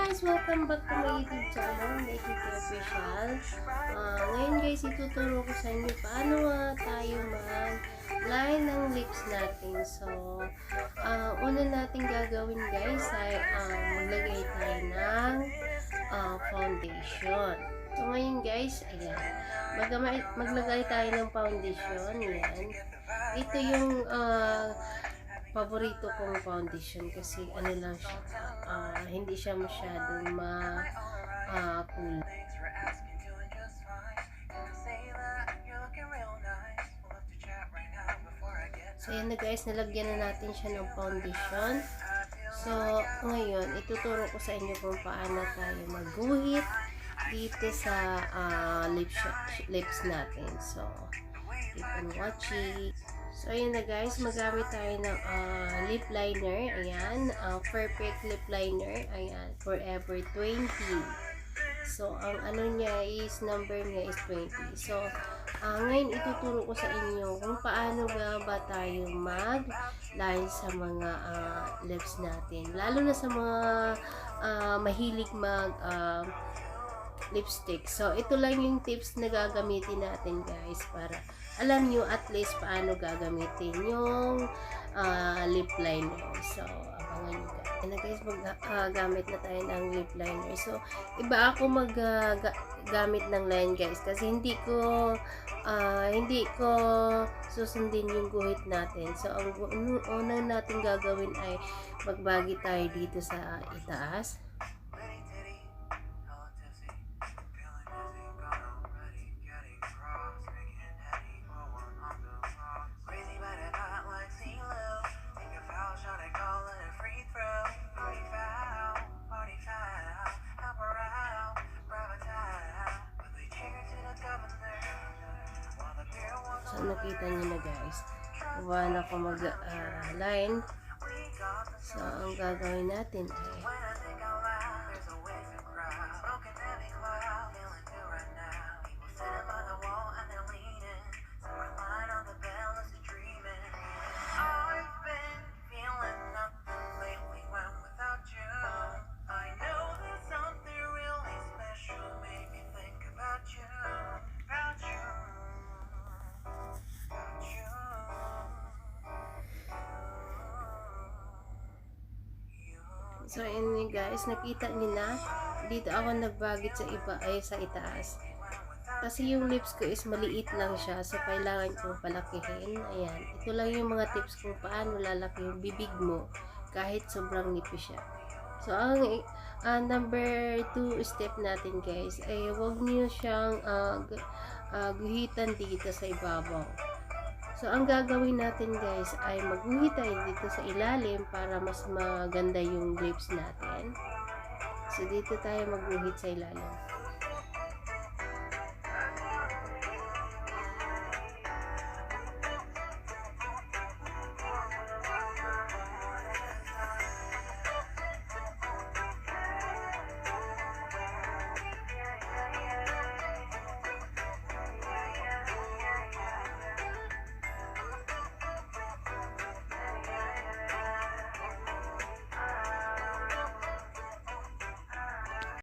guys! Welcome back to my YouTube channel, Naked Official. Ngayon guys, ituturo ko sa inyo paano tayo mag-line ng lips natin. So, una natin gagawin guys ay maglagay tayo ng foundation. So, ngayon guys, ayan. Maglagay tayo ng foundation. Ayan. Ito yung paborito kong foundation kasi ano lang siya, hindi siya masyadong cool. So yan na guys, nalagyan na natin siya ng foundation. So ngayon, ituturo ko sa inyo kung paano tayo magguhit dito sa lips natin. So keep on watching. So, ayan na guys, magamit tayo ng lip liner. Ayan, perfect lip liner. Ayan, Forever 20. So, ang ano niya is, number niya is 20. So, ngayon ituturo ko sa inyo kung paano ba tayo mag-line sa mga lips natin. Lalo na sa mga mahilig lipstick. So, ito lang yung tips na gagamitin natin guys para alam nyo at least paano gagamitin yung lip liner. So, abangan nyo guys. Na guys, gamit na tayo ng lip liner. So, iba ako gamit ng line guys kasi hindi ko susundin yung guhit natin. So, ang unang natin gagawin ay magbagi tayo dito sa itaas. So, nakita nyo na guys. Gawa na ako mag-line. So, ang gagawin natin ay so, yun guys, nakita niyo na, dito ako nagbagit sa sa itaas. Kasi yung lips ko is maliit lang siya, so kailangan kong palakihin. Ayan, ito lang yung mga tips kung paano lalaki yung bibig mo kahit sobrang nipis siya. So, ang number 2 step natin guys, ay huwag niyo siyang guhitan dito sa ibabaw. So, ang gagawin natin guys ay magguhit tayo dito sa ilalim para mas maganda yung lips natin. So, dito tayo magguhit sa ilalim.